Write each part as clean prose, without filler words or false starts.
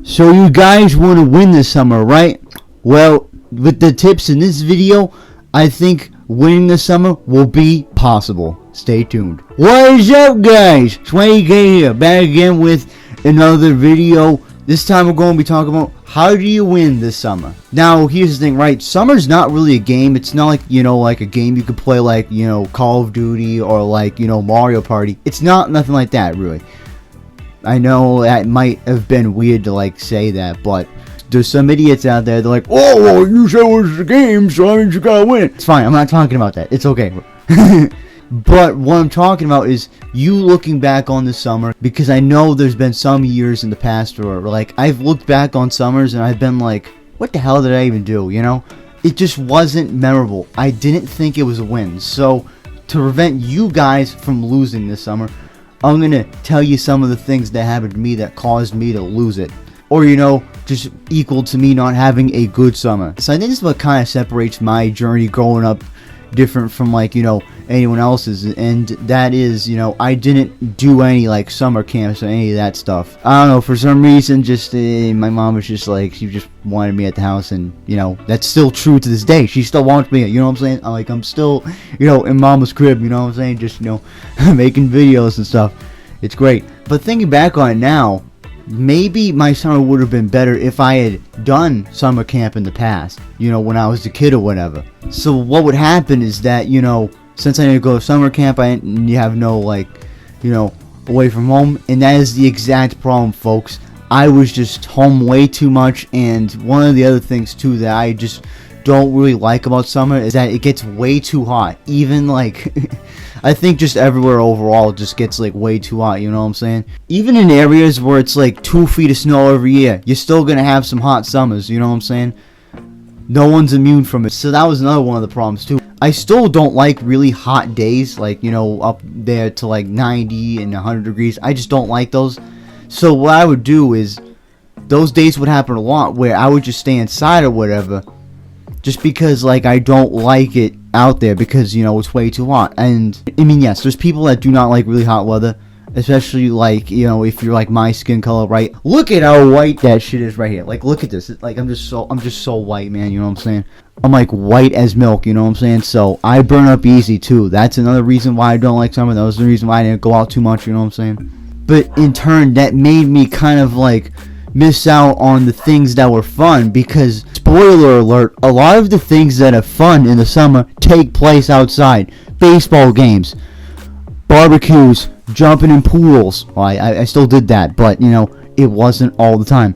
So you guys want to win this summer, right? Well, with the tips in this video, I think winning this summer will be possible. Stay tuned. What is up, guys? Swaggy K here, back again with another video. This time we're going to be talking about how do you win this summer. Now, here's the thing, right? Summer's not really a game. It's not like, like a game you could play like, Call of Duty or like, Mario Party. It's not nothing like that, really. I know that might have been weird to like say that, but there's some idiots out there, they're like, oh, well, you said it was a game, so I mean you gotta win. It's fine, I'm not talking about that. It's okay. But what I'm talking about is you looking back on the summer, because I know there's been some years in the past where like I've looked back on summers and I've been like, what the hell did I even do, It just wasn't memorable. I didn't think it was a win. So to prevent you guys from losing this summer, I'm going to tell you some of the things that happened to me that caused me to lose it. Or, just equal to me not having a good summer. So I think this is what kind of separates my journey growing up different from like, anyone else's. And that is, I didn't do any like summer camps or any of that stuff. I don't know, for some reason, just my mom was just like, she just wanted me at the house. And, that's still true to this day. She still wants me, you know what I'm saying? I'm still, in mama's crib, you know what I'm saying? Just, making videos and stuff. It's great. But thinking back on it now, maybe my summer would have been better if I had done summer camp in the past, when I was a kid or whatever. So what would happen is that, since I didn't go to summer camp, you have no, like, away from home. And that is the exact problem, folks. I was just home way too much. And one of the other things, too, that I just don't really like about summer is that it gets way too hot. Even, like, I think just everywhere overall just gets, like, way too hot, you know what I'm saying? Even in areas where it's, like, 2 feet of snow every year, you're still gonna have some hot summers, you know what I'm saying? No one's immune from it. So that was another one of the problems, too. I still don't like really hot days, like, up there to, like, 90 and 100 degrees. I just don't like those. So what I would do is, those days would happen a lot where I would just stay inside or whatever, just because, like, I don't like it out there because, it's way too hot. And, I mean, yes, there's people that do not like really hot weather, especially, like, if you're, like, my skin color, right? Look at how white that shit is right here. Like, look at this. Like, I'm just so white, man, you know what I'm saying? I'm, like, white as milk, you know what I'm saying? So, I burn up easy, too. That's another reason why I don't like summer. That was the reason why I didn't go out too much, you know what I'm saying? But, in turn, that made me kind of, like, miss out on the things that were fun, because spoiler alert, a lot of the things that are fun in the summer take place outside. Baseball games, barbecues, jumping in pools. Well, I still did that, but it wasn't all the time.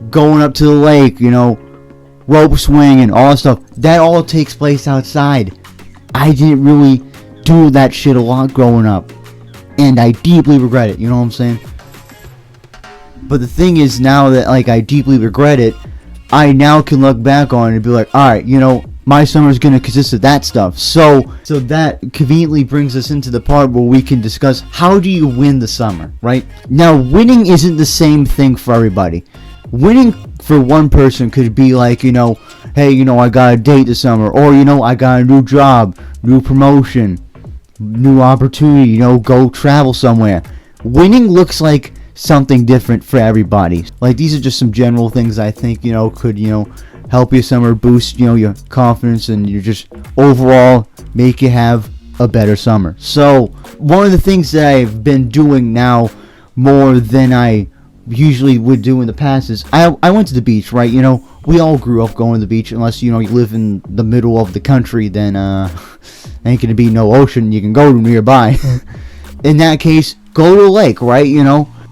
Going up to the lake, rope swing and all that stuff, that all takes place outside. I didn't really do that shit a lot growing up, and I deeply regret it, you know what I'm saying? But the thing is, now that, like, I deeply regret it, I now can look back on it and be like, alright, my summer is going to consist of that stuff. So that conveniently brings us into the part where we can discuss how do you win the summer, right? Now, winning isn't the same thing for everybody. Winning for one person could be like, hey, I got a date this summer, or, I got a new job, new promotion, new opportunity, go travel somewhere. Winning looks like something different for everybody. Like, these are just some general things I think, could, help your summer, boost, your confidence, and you just overall make you have a better summer. So, one of the things that I've been doing now more than I usually would do in the past is I went to the beach, right? We all grew up going to the beach, unless, you live in the middle of the country, then, ain't gonna be no ocean you can go to nearby. In that case, go to a lake, right?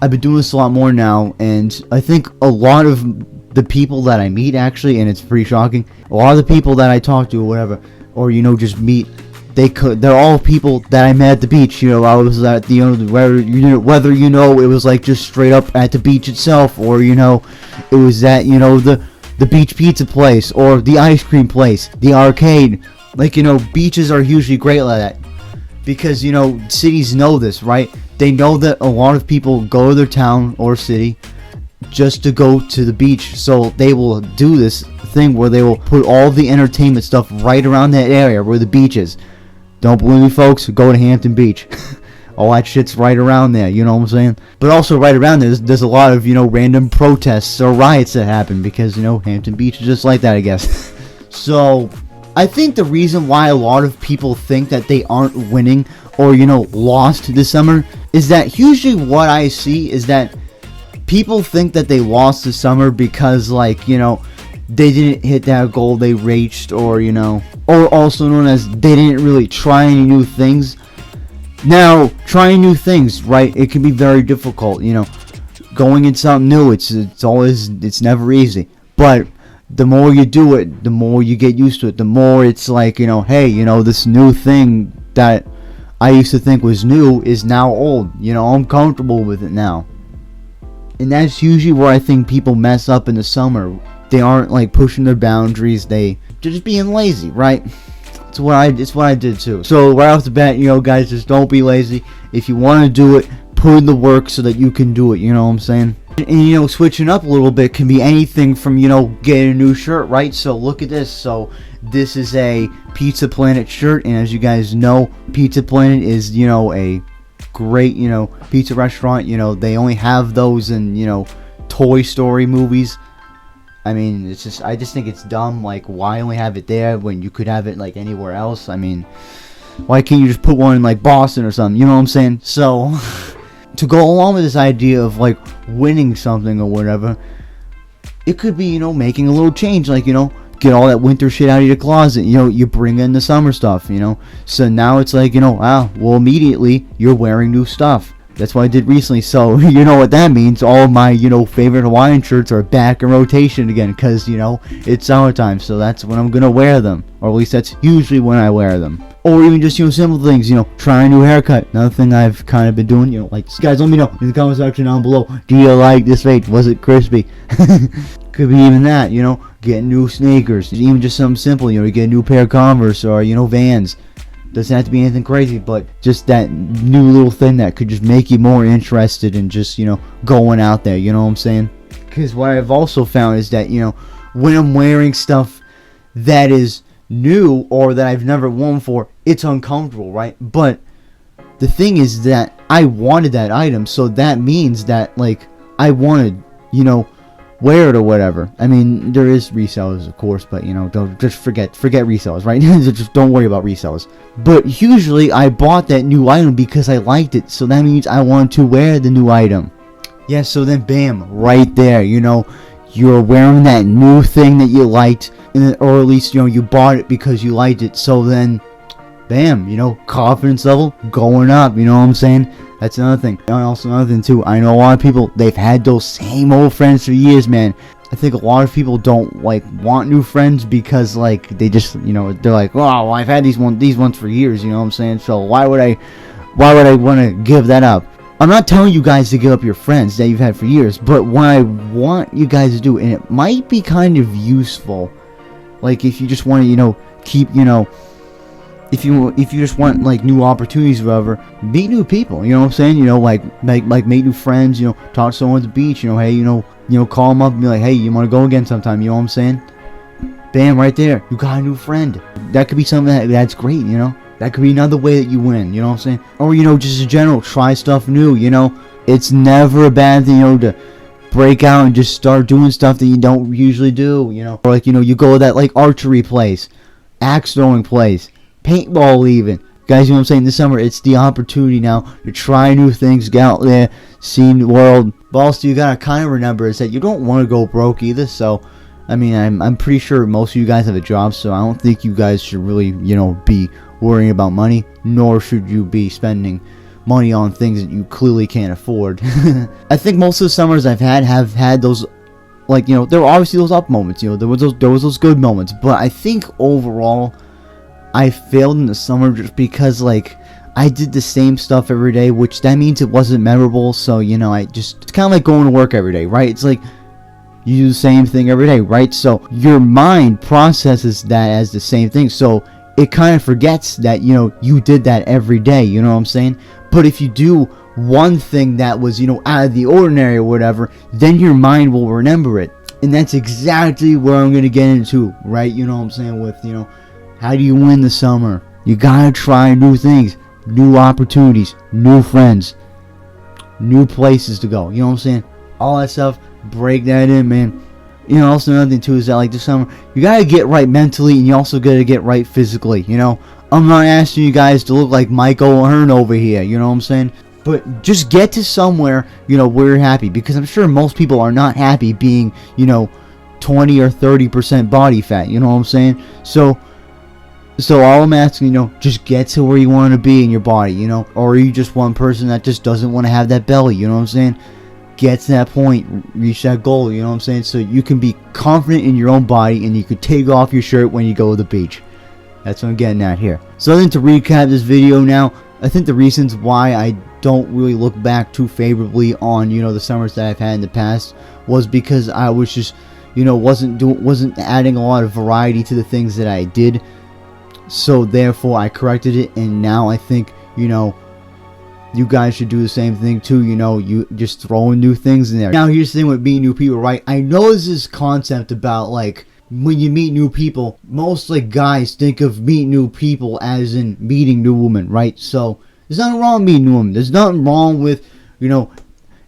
I've been doing this a lot more now, and I think a lot of the people that I meet, actually, and it's pretty shocking, a lot of the people that I talk to or whatever, or, just meet, they're all people that I met at the beach. I was at the, whether, it was like just straight up at the beach itself, or, it was at, the beach pizza place, or the ice cream place, the arcade. Like, beaches are usually great like that, because, cities know this, right? They know that a lot of people go to their town or city just to go to the beach. So they will do this thing where they will put all the entertainment stuff right around that area where the beach is. Don't believe me, folks? Go to Hampton Beach. all that shit's right around there, you know what I'm saying? But also right around there's a lot of, you know, random protests or riots that happen because, you know, Hampton Beach is just like that, I guess. So I think the reason why a lot of people think that they aren't winning or, you know, lost this summer is that usually what I see is that people think that they lost this summer because, like, you know, they didn't hit that goal they reached, or, you know, or also known as they didn't really try any new things. Now, trying new things, right, it can be very difficult, you know. Going in something new, it's never easy. But the more you do it, the more you get used to it. The more it's like, you know, hey, you know, this new thing that I used to think was new is now old. You know, I'm comfortable with it now. And that's usually where I think people mess up in the summer. They aren't like pushing their boundaries. They're just being lazy, right? It's what I did too. So right off the bat, you know, guys, just don't be lazy. If you want to do it, put in the work so that you can do it. You know what I'm saying? And, you know, switching up a little bit can be anything from, you know, getting a new shirt, right? So look at this. So this is a Pizza Planet shirt, and as you guys know, Pizza Planet is, you know, a great, you know, pizza restaurant. You know, they only have those in, you know, Toy Story movies. I mean, I just think it's dumb. Like, why only have it there when you could have it like anywhere else? I mean, why can't you just put one in like Boston or something? You know what I'm saying? So to go along with this idea of like winning something or whatever, it could be, you know, making a little change, like, you know, get all that winter shit out of your closet, you know, you bring in the summer stuff, you know. So now it's like, you know, wow, well, immediately you're wearing new stuff. That's what I did recently. So you know what that means. All my, you know, favorite Hawaiian shirts are back in rotation again because, you know, it's summertime. So that's when I'm gonna wear them, or at least that's usually when I wear them. Or even just, you know, simple things, you know, try a new haircut. Another thing I've kind of been doing, you know, like, guys, let me know in the comment section down below. Do you like this fade? Was it crispy? Could be even that, you know, get new sneakers. Even just something simple, you know, you get a new pair of Converse or, you know, Vans. Doesn't have to be anything crazy, but just that new little thing that could just make you more interested in just, you know, going out there, you know what I'm saying? Because what I've also found is that, you know, when I'm wearing stuff that is new or that I've never worn before, it's uncomfortable, right? But the thing is that I wanted that item, so that means that, like, I wanted, you know, wear it or whatever. I mean, there is resellers, of course, but, you know, don't just forget resellers, right? Just don't worry about resellers. But usually I bought that new item because I liked it, so that means I want to wear the new item. Yeah, so then bam, right there, you know, you're wearing that new thing that you liked, or at least, you know, you bought it because you liked it. So then bam, you know, confidence level going up, you know what I'm saying? That's another thing. And also another thing too, I know a lot of people, they've had those same old friends for years, man. I think a lot of people don't, like, want new friends because, like, they just, you know, they're like, oh, well, I've had these ones for years, you know what I'm saying? So why would I want to give that up? I'm not telling you guys to give up your friends that you've had for years, but what I want you guys to do, and it might be kind of useful, like, if you just want to, you know, keep, you know, if you just want, like, new opportunities or whatever, meet new people, you know what I'm saying? You know, like make new friends, you know, talk to someone at the beach, you know, hey, you know, call them up and be like, hey, you want to go again sometime, you know what I'm saying? Bam, right there, you got a new friend. That could be something that's great, you know? That could be another way that you win, you know what I'm saying? Or, you know, just in general, try stuff new, you know? It's never a bad thing, you know, to break out and just start doing stuff that you don't usually do, you know? Or, like, you know, you go to that, like, archery place, axe throwing place, paintball even. Guys, you know what I'm saying? This summer, it's the opportunity now to try new things, get out there, see the world. But also, you gotta kind of remember is that you don't want to go broke either. So, I mean, I'm pretty sure most of you guys have a job, so I don't think you guys should really, you know, be worrying about money, nor should you be spending money on things that you clearly can't afford. I think most of the summers I've have had those, like, you know, there were obviously those up moments, you know, there was those good moments, but I think overall I failed in the summer just because, like, I did the same stuff every day, which that means it wasn't memorable. So, you know, it's kind of like going to work every day, right? It's like you do the same thing every day, right? So your mind processes that as the same thing, so it kind of forgets that, you know, you did that every day, you know what I'm saying? But if you do one thing that was, you know, out of the ordinary or whatever, then your mind will remember it. And that's exactly where I'm going to get into, right? You know what I'm saying? With, you know, how do you win the summer? You gotta try new things. new opportunities, new friends, new places to go. You know what I'm saying? All that stuff, break that in, man. You know, also another thing too is that like this summer, you gotta get right mentally, and you also gotta get right physically. You know, I'm not asking you guys to look like Michael Hearn over here. You know what I'm saying? But just get to somewhere, you know, where you're happy, because I'm sure most people are not happy being, you know, 20 or 30% body fat. You know what I'm saying? So all I'm asking, you know, just get to where you want to be in your body. You know, or are you just one person that just doesn't want to have that belly? You know what I'm saying? Get to that point, reach that goal, you know what I'm saying? So you can be confident in your own body, and you can take off your shirt when you go to the beach. That's what I'm getting at here. So I think to recap this video now, I think the reasons why I don't really look back too favorably on, you know, the summers that I've had in the past was because I was just, you know, wasn't adding a lot of variety to the things that I did. So therefore I corrected it, and now I think, you know, you guys should do the same thing too. You know, you just throwing new things in there. Now here's the thing with meeting new people, right? I know there's this concept about like when you meet new people, most like guys think of meeting new people as in meeting new women, right? So there's nothing wrong with meeting new women. There's nothing wrong with, you know,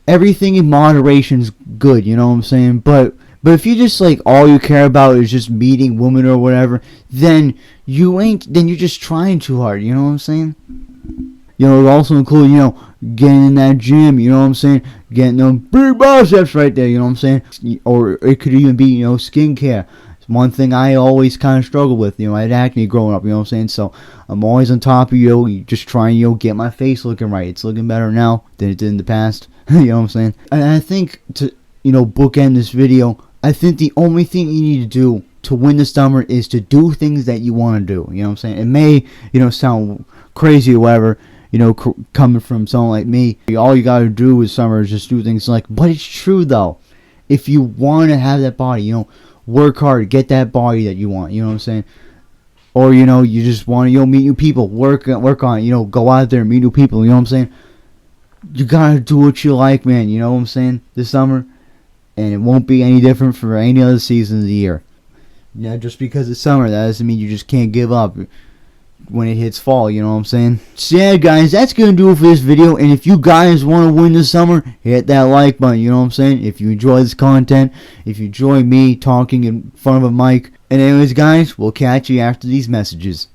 everything in moderation is good, you know what I'm saying? But if you just like all you care about is just meeting women or whatever, then you're just trying too hard, you know what I'm saying? You know, it also include, you know, getting in that gym, you know what I'm saying? Getting them big biceps right there, you know what I'm saying? Or it could even be, you know, skincare. It's one thing I always kind of struggle with. You know, I had acne growing up, you know what I'm saying? So I'm always on top of, you know, just trying, you know, get my face looking right. It's looking better now than it did in the past. You know what I'm saying? And I think to, you know, bookend this video, I think the only thing you need to do to win the summer is to do things that you want to do. You know what I'm saying? It may, you know, sound crazy or whatever, you know, coming from someone like me. All you gotta do with summer is just do things like, but it's true though. If you want to have that body, you know, work hard, get that body that you want, you know what I'm saying? Or, you know, you just want to, you know, meet new people, work on it, you know, go out there and meet new people, you know what I'm saying? You gotta do what you like, man, you know what I'm saying, this summer. And it won't be any different for any other season of the year. Yeah, just because it's summer, that doesn't mean you just can't give up when it hits fall, you know what I'm saying? So yeah, guys, that's gonna do it for this video. And if you guys want to win this summer, hit that like button, you know what I'm saying? If you enjoy this content, if you enjoy me talking in front of a mic. And anyways, guys, we'll catch you after these messages.